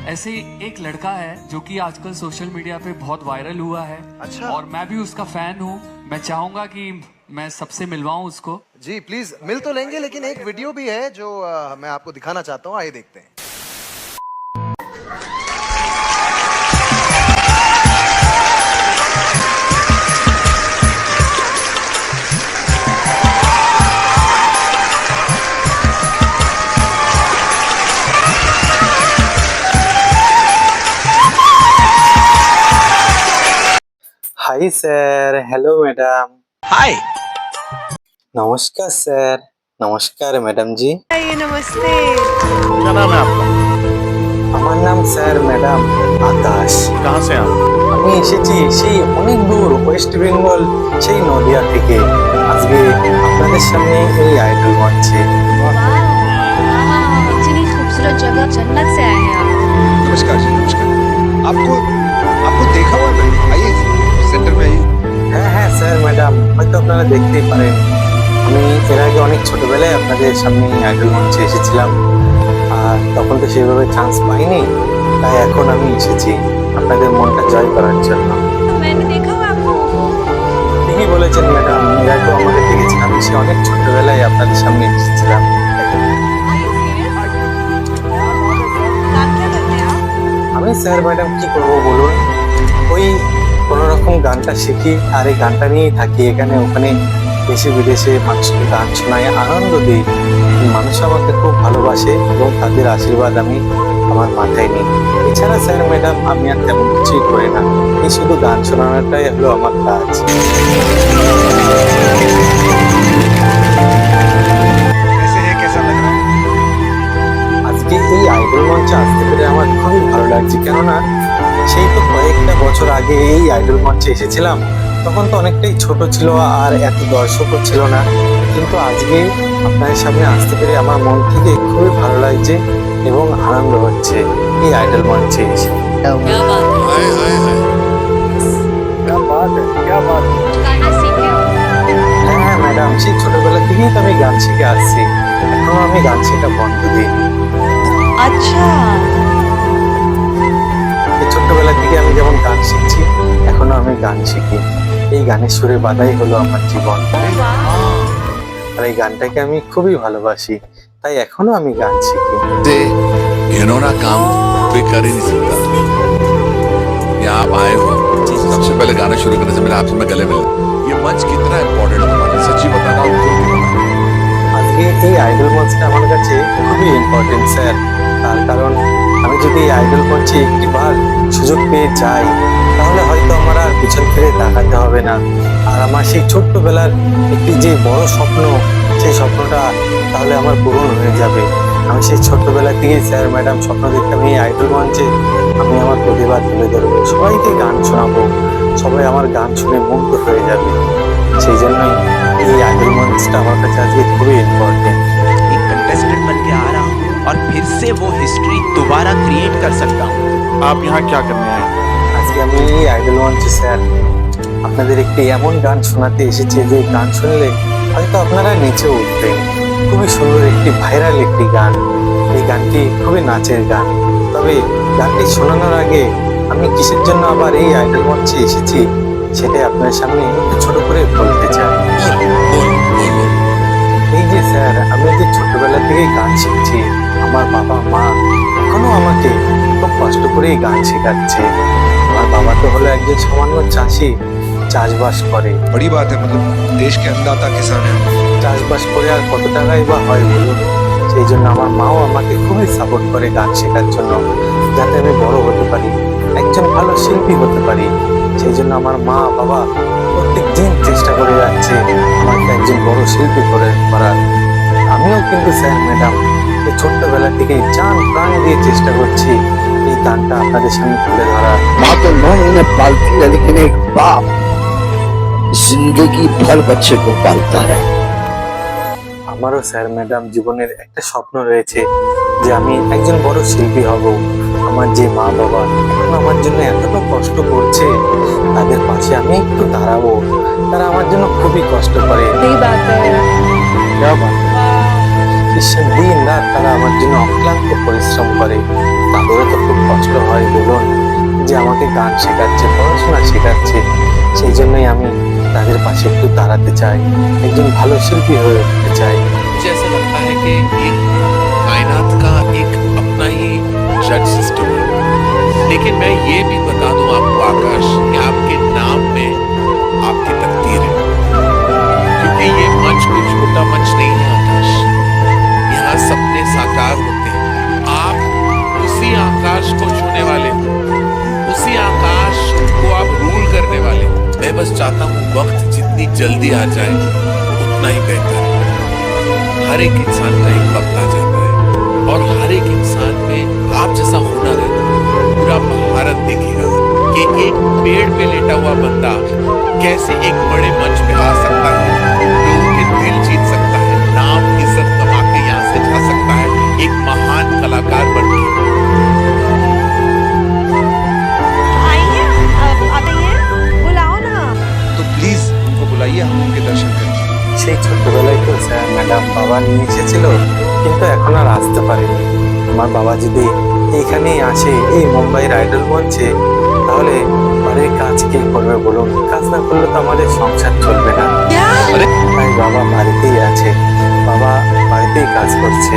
ऐसे एक लड़का है जो कि आजकल सोशल मीडिया पे बहुत वायरल हुआ है। अच्छा। और मैं भी उसका फैन हूँ। मैं चाहूंगा कि मैं सबसे मिलवाऊं उसको। जी प्लीज मिल तो लेंगे, लेकिन एक वीडियो भी है जो मैं आपको दिखाना चाहता हूँ, आइए देखते हैं। Hi sir, hello madam. Hi. नमस्कार सर। नमस्कार मैडम जी। ये नमस्ते। क्या नाम है आपका? আমার নাম স্যার ম্যাডাম আকাশ। कहाँ से आप? আমি এসেছি সেই অনেক দূর ওয়েস্ট বেঙ্গল, সেই নদিয়া থেকে। আজকে আপনাদের সামনে এই আইডল মঞ্চে। इतनी खूबसूरत जगह, जन्नत से आए हैं आप। नमस्कार जी, नमस्कार। आपको आपको देखा हुआ है, आइए सेंटर में आइए। হ্যাঁ হ্যাঁ স্যার ম্যাডাম, হয়তো আপনারা দেখতেই পারেন আমি এর আগে অনেক ছোটবেলায় আপনাদের সামনে আইডল মঞ্চে এসেছিলাম, আর তখন তো সেভাবে চান্স পাইনি। তাই এখন আমি এসেছি আপনাদের মনটা জয় করার জন্য। मैंने देखा हुआ आपको। ঠিকই বলেছেন ম্যাডাম, এর আগেও আমাকে দেখেছেন। আমি সে অনেক ছোটবেলায় আপনাদের সামনে এসেছিলাম। काम क्या करते हैं आप? আমি স্যার ম্যাডাম কি করবো বলুন, ওই কোনো রকম গানটা শিখি আর এই গানটা নিয়েই থাকি। এখানে ওখানে দেশে বিদেশে মানুষকে গান শোনাই, আনন্দ দিই। মানুষ আমাকে খুব ভালোবাসে এবং তাদের আশীর্বাদ আমি আমার মাথায় নিই। এছাড়া স্যার ম্যাডাম আমি আর তেমন কিছুই করি না, এই শুধু গান শোনানোটাই হলো আমার কাজ। कैसे है, कैसा लग रहा है? আজকে এই আইডল মঞ্চে আসতে পেরে আমার খুবই ভালো লাগছে, কেননা সেই তো কয়েকটা বছর আগে এই আইডল মঞ্চে এসেছিলাম। তখন তো অনেকটাই ছোট ছিল আর এত দর্শকও ছিল না, কিন্তু আজকে আপনাদের সামনে আসতে পেরে আমার মন থেকে খুবই ভালো লাগছে এবং আনন্দ হচ্ছে এই আইডল মঞ্চে এসে। हाय हाय हाय, क्या बात है, क्या बात है। गाना सीखे हो? হ্যাঁ ম্যাডাম, সেই ছোটবেলা থেকেই তো আমি গান শিখে আসছি, এখনো আমি গান শেখা বন্ধ দিইনি। अच्छा। এই ছোট্টবেলা থেকে আমি যেমন গান শিখছি, এখনো আমি গান শিখি। এই গানের সুরে বাঁধাই হলো আমার জীবন, আর এই গানটাকে আমি খুবই ভালোবাসি, তাই এখনো আমি গান শিখি। से घिनौना काम कोई कर ही नहीं सकता। यहाँ आप आए हो, सबसे पहले गाना शुरू करने से पहले आपसे मैं गले मिला। ये मंच कितना इम्पोर्टेंट है तुम्हारे, सच्ची बताना आपको कितना। আজকে এই আইডল মঞ্চটা আমার কাছে খুবই ইম্পর্টেন্ট স্যার, তার কারণ আমি যদি এই আইডল মঞ্চে একটিবার সুযোগ পেয়ে যাই, তাহলে হয়তো আমার আর পিছন ফিরে তাকাতে হবে না। আর আমার সেই ছোট্টবেলার একটি যে বড় স্বপ্ন, সেই স্বপ্নটা তাহলে আমার পূরণ হয়ে যাবে। আমি সেই ছোট্টবেলা থেকেই স্যার ম্যাডাম স্বপ্ন দেখতাম এই আইডল মঞ্চে আমি আমার প্রতিভা তুলে ধরবো, সবাইকে গান শোনাবো, সবাই আমার গান শুনে মুগ্ধ হয়ে যাবে। সেই জন্যই এই আইডল মঞ্চটা আমার কাছে আজকে খুবই ইম্পর্টেন্ট। एक कंटेस्टेंट बन के आ रहा हूँ और फिर से वो हिस्ट्री दोबारा क्रिएट कर सकता हूँ। आप यहाँ क्या करने आए? আজকে আমি এই আইডল মঞ্চে স্যার আপনাদের একটি এমন গান শোনাতে এসেছি যে গান শুনলে হয়তো আপনারা নেচে উঠবেন। খুবই সুন্দর একটি ভাইরাল একটি গান, এই গানটি খুবই নাচের গান। তবে গানটি শোনানোর আগে আমি কিসের জন্য আবার এই আইডল মঞ্চে এসেছি সেটাই আপনার সামনে একটু ছোট করে বলতে চাই। बोल बोल बोल। এই যে স্যার, আমি যে ছোটবেলা থেকেই গান শিখছি, আমার বাবা মা এখনো আমাকে খুব কষ্ট করেই গান শেখাচ্ছে। আমার বাবা তো হলো একজন সামান্য চাষি, চাষবাস করে। बड़ी बात है, मतलब देश के अन्नदाता किसान है। চাষবাস করে আর কত টাকাই বা হয় বলুন। সেই জন্য আমার মাও আমাকে খুবই সাপোর্ট করে গান শেখার জন্য, যাতে আমি বড় হতে পারি, একজন ভালো শিল্পী হতে পারি। সেই জন্য আমার মা বাবা প্রত্যেক দিন চেষ্টা করে যাচ্ছে আমাকে একজন বড় শিল্পী করে করার। আমিও কিন্তু স্যার ম্যাডাম এই ছোট্টবেলা থেকে জান প্রাণ দিয়ে চেষ্টা করছি এই গানটা আপনাদের সামনে তুলে ধরা। माँ तो 9 महीने पालती है, लेकिन एक बाप जिंदगी भर बच्चे को पालता है। আমারও স্যার ম্যাডাম জীবনের একটা স্বপ্ন রয়েছে যে আমি একজন বড় শিল্পী হব। আমার যে মা বাবা এখন আমার জন্য এতটা কষ্ট করছে, তাদের পাশে আমি একটু দাঁড়াবো। তারা আমার জন্য খুবই কষ্ট করে। सही बात है। क्या बात है। দিন রাত তারা আমার জন্য অক্লান্ত পরিশ্রম করে। তাদেরও তো খুব কষ্ট হয় বলুন, যে আমাকে গান শেখাচ্ছে, পড়াশোনা শেখাচ্ছে। সেই জন্যই আমি তাদের পাশে একটু দাঁড়াতে চাই, একজন ভালো শিল্পী হয়ে উঠতে চাই। मुझे ऐसा लगता है कि एक कायनात का एक अपना ही जज सिस्टम है। लेकिन मैं ये भी बता दूं आपको आकाश कि आपके नाम में आपकी तकदीर है, क्योंकि ये मंच कोई छोटा मंच नहीं है आकाश। यहाँ सपने साकार होते हैं। आप उसी आकाश को छूने वाले हो, उसी आकाश को आप रूल करने वाले हो। मैं बस चाहता हूँ वक्त जितनी जल्दी आ जाए उतना ही बेहतर है। हर एक इंसान का एक वक्त आ जाता है और हर एक इंसान में आप जैसा हुनर है, पूरा महारत दिखेगा कि एक पेड़ पे लेटा हुआ बंदा कैसे एक बड़े मंच पे आ सकता है, लोगों के दिल जीत सकता है, नाम इज्जत कमा के यहाँ से जा सकता है, एक महान कलाकार बन के। आइए अब आइए, बुलाओ ना। तो प्लीज उनको बुलाइए, हम उनके दर्शन करें। সেই ছোটবেলায় তো স্যার ম্যাডাম বাবা নিয়ে এসেছিল, কিন্তু এখন আর আসতে পারেনি। আমার বাবা যদি এইখানেই আসে, এই মুম্বাইয়ের আইডল মঞ্চে, তাহলে বাড়ির কাজ কে করবে বলুন? কাজ না করলে তো আমাদের সংসার চলবে না। তাই বাবা বাড়িতেই আছে, বাবা বাড়িতেই কাজ করছে।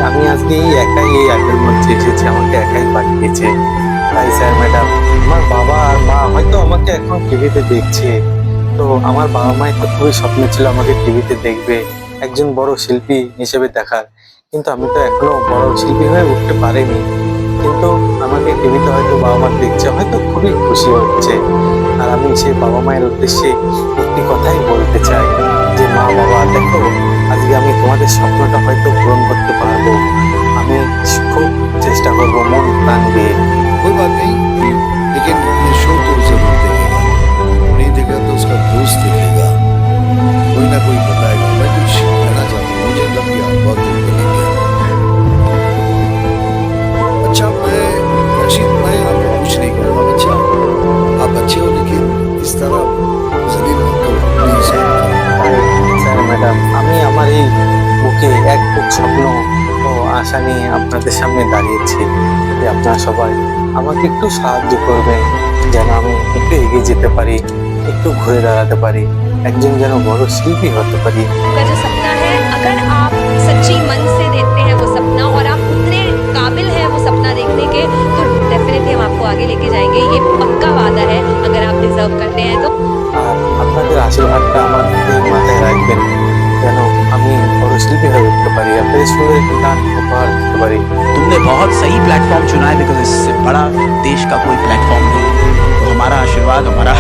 আমি আজকে একাই এই আইডল মঞ্চে এসেছি, আমাকে একাই পাঠিয়েছে। তাই স্যার ম্যাডাম, আমার বাবা আর মা হয়তো আমাকে এখন টিভিতে দেখছে, তো আমার বাবা মায়ের তো খুবই স্বপ্ন ছিল আমাকে টিভিতে দেখবে, একজন বড় শিল্পী হিসেবে দেখার। কিন্তু আমি তো এখনো বড় শিল্পী হয়ে উঠতে পারিনি, কিন্তু আমাকে টিভিতে হয়তো বাবা মা দেখছে, হয়তো খুবই খুশি হচ্ছে। আর আমি সেই বাবা মায়ের উদ্দেশ্যে একটি কথাই বলতে চাই যে মা বাবা দেখো, আজকে আমি তোমাদের স্বপ্নটা হয়তো পূরণ করতে পারবো। আমি খুব চেষ্টা করবো মন প্রাণ দিয়ে। कोई बात नहीं, लेकिन ये शो तो जरूर देखेगा। नहीं देखेगा तो उसका दोस्त देखेगा, कोई ना कोई बताएगा। मैं कुछ कहना चाहता हूँ, मुझे लग गया बहुत दिन लग गया। अच्छा मैं आपको कुछ नहीं कहूँगा बच्चा, आप अच्छे हो, लेकिन इस तरह जलील मत करो प्लीज। তাই স্যার ম্যাডাম, আমি আমার এই বুকে এক বুক স্বপ্ন ও আশা নিয়ে আপনাদের সামনে দাঁড়িয়েছি যে আপনারা সবাই আমাকে একটু সাহায্য করবেন, যেন আমি একটু এগিয়ে যেতে পারি, একটু ঘুরে দাঁড়াতে পারি, একজন যেন বড় শিল্পী হতে পারি। का जो सपना है, अगर आप सच्ची मन से देखते हैं वो सपना और आप उतने काबिल हैं वो सपना देखने के, तो डेफिनेटली हम आपको आगे लेके जाएंगे। ये पक्का वादा है, अगर आप डिजर्व करते हैं तो। আর আপনাদের আশীর্বাদটা আমার এই মাথায় রাখবেন, যেন আমি বড় শিল্পী হয়ে উঠতে পারি, আপনাদের সুন্দর একটি গান উপহার দিতে পারি। तुमने बहुत सही प्लेटफॉर्म चुना है, बिकॉज इससे बड़ा देश का कोई प्लेटफॉर्म नहीं। तो हमारा आशीर्वाद, हमारा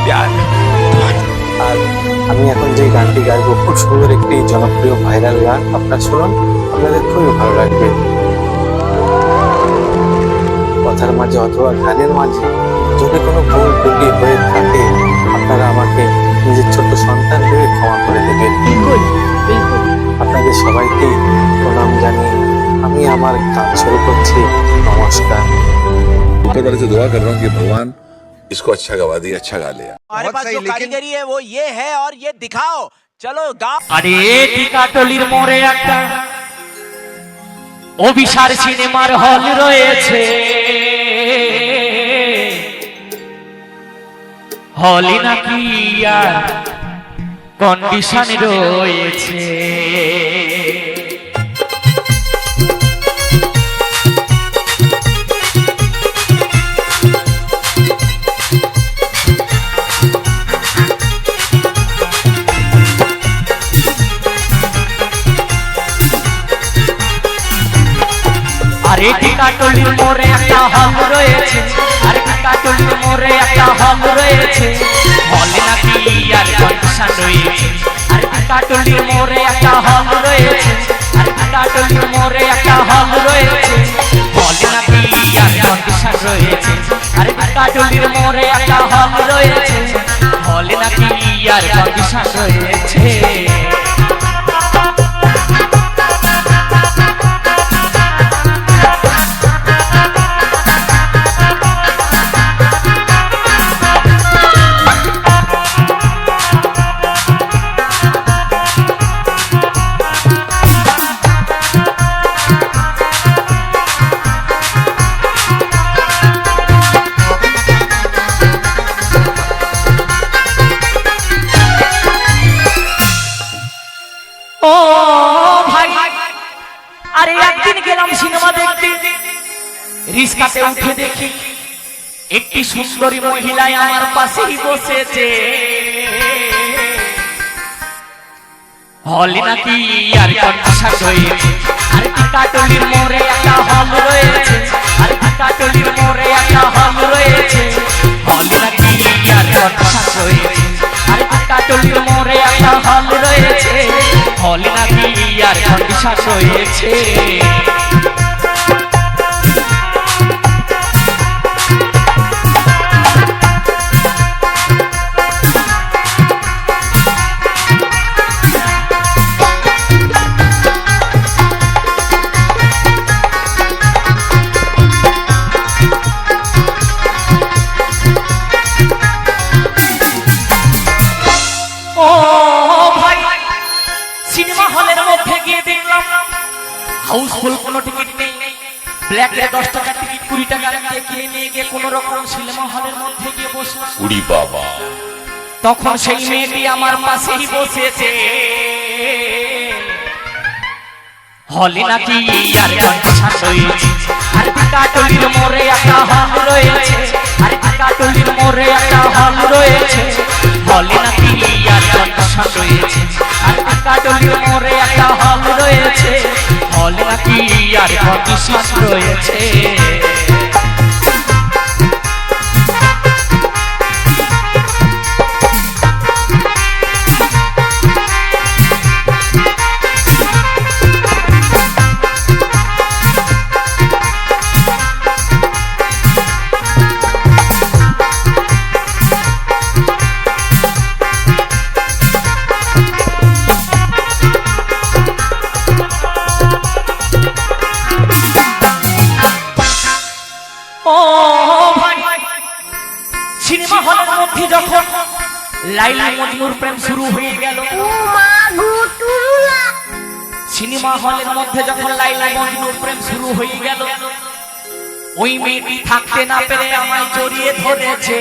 प्यार। আর আমি এখন যে গানটি গাইবো খুব সুন্দর একটি জনপ্রিয় ভাইরাল গান, আপনারা শুনুন, আপনাদের খুবই ভালো লাগবে। কথার মাঝে অথবা গানের মাঝে যদি কোনো ভুল ত্রুটি হয়ে থাকে, আপনারা আমাকে নিজের ছোট্ট সন্তান ভেবে ক্ষমা করে দেবেন। আপনাদের সবাইকে প্রণাম জানিয়ে আমি আমার গান শুরু করছি। নমস্কার। ऊपर वाले से दुआ कर रहा हूँ कि भगवान इसको अच्छा गवा दिया, अच्छा गा लिया। हमारे बहुत पास सही, जो लेकिन- कारीगरी है वो ये है, और ये दिखाओ। चलो गाओ। আরে টিকাটলির মোড়ে একটা অভিসার সিনেমার হল রয়েছে, হলে নাকি আর কন্ডিশন রয়েছে। আরে টিকাটলির মোড়ে একটা হল রয়েছে, আরে টিকাটলির মোড়ে একটা হল রয়েছে, হলে নাকি আর কন্ডিশন রয়েছে। আরে টিকাটলির মোড়ে একটা হল রয়েছে, আরে টিকাটলির মোড়ে একটা হল রয়েছে, হলে নাকি আর কন্ডিশন রয়েছে। আরে টিকাটলির মোড়ে একটা হল রয়েছে, হলে নাকি আর কন্ডিশন রয়েছে। আরে একদিন গেলাম সিনেমা দেখতে, রিস্কাতে উঠে দেখি একটি সুন্দরী মহিলা আমার পাশেই বসেছে। হলে নাকি আর কনসার্ট রয়েছে, আরে কাটলির মোড়ে একটা হল রয়েছে, আরে কাটলির মোড়ে একটা হল রয়েছে। হলে নাকি আর কনসার্ট রয়েছে, আরে কাটলির মোড়ে একটা হল রয়েছে। হলে নাকি আর কনসার্ট রয়েছে। সিনেমা হলের মধ্যে গিয়ে দেখলাম হাউসফুল, কোনো টিকিট নেই। ব্ল্যাক এ 10 টাকার টিকিট 20 টাকা দিয়ে কিনে নিয়ে গিয়ে কোন রকম সিনেমা হলের মধ্যে গিয়ে বসলাম। উড়ি বাবা, তখন সেই মেয়েটি আমার পাশেই বসেছে। হলে নাকি আর কনসার্ট রয়েছে, আর কাটলির মোড়ে একটা হল রয়েছে, আর কাটলির মোড়ে একটা হল রয়েছে। হলে নাকি আর কনসার্ট রয়েছে, আর কাটলির মোড়ে একটা হল রয়েছে। হলে নাকি আর কনসার্ট রয়েছে। সিনেমা হলের মধ্যে যখন লাইলা মজনুর প্রেম শুরু হয়ে গেল, সিনেমা হলের মধ্যে যখন লাইলা মজনুর প্রেম শুরু হয়ে গেল, ওই মেয়েটি থাকতে না পেরে আমায় জড়িয়ে ধরেছে।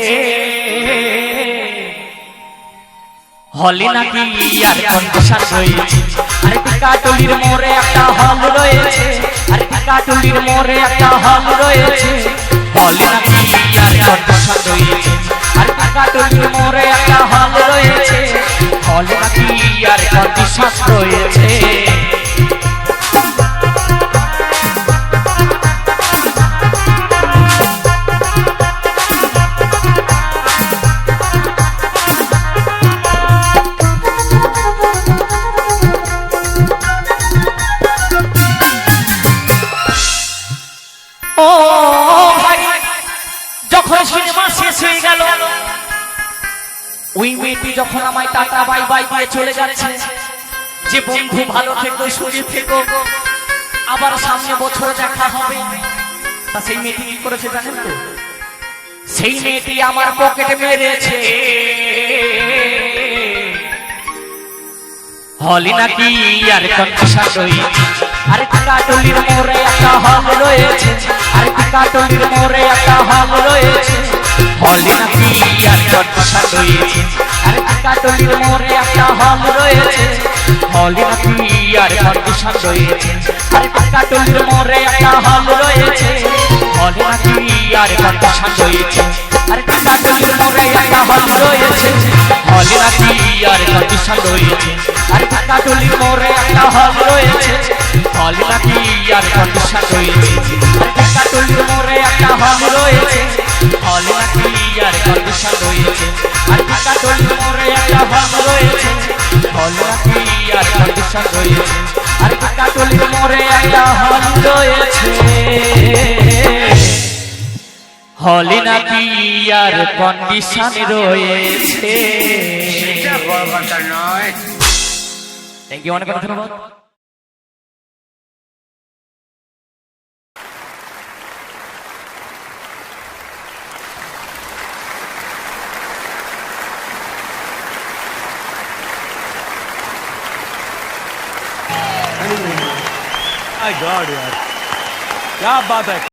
হলে নাকি আর কনসার্ট রয়েছে, আরে কাটলির মোড়ে একটা হল রয়েছে, আরে কাটলির মোড়ে একটা হল রয়েছে। হলে নাকি আর কনসার্ট রয়েছে, আরে কাটলির মোড়ে একটা হল রয়েছে। হলে নাকি আর কনসার্ট রয়েছে। যখন সিনেমা শেষ হয়ে গেল, ওই মেয়েটি যখন আমায় টাটা বাই বাই দিয়ে চলে যাচ্ছে, যে বন্ধু ভালো থেকো, সুখে থেকো, আবার সামনে বছর দেখা হবে, তা সেই মেয়েটি কি করেছে জানেন তো? সেই মেয়েটি আমার পকেটে মেরেছে। হলে নাকি আর কনসার্ট রয়েছে, আরে কাটলির মোড়ে একটা হল রয়েছে, আরে কাটলির মোড়ে একটা হল রয়েছে। হলে নাকি আর কনসার্ট রয়েছে, আরে কাটলির মোড়ে একটা হল রয়েছে। হলে নাকি আর কনসার্ট রয়েছে, আরে কাটলির মোড়ে একটা হল রয়েছে। হলে নাকি আর কনসার্ট রয়েছে, আরে কাটলির মোড়ে একটা হল রয়েছে। হলে নাকি আর কনসার্ট রয়েছে, আরে কাটলির মোড়ে একটা হল রয়েছে। হলে নাকি আর কনসার্ট রয়েছে, আরে কাটলির মোড়ে একটা হল রয়েছে। হলে নাকি আর কনসার্ট রয়েছে, আরে কাটলির মোড়ে একটা হল রয়েছে। হলে নাকি আর কনসার্ট রয়েছে, আরে কাটলির মোড়ে একটা হল রয়েছে। হলে নাকি আর কন্ডিশন রয়েছে। থ্যাংক ইউ, অনেক ধন্যবাদ। माय गॉड यार, क्या बात है।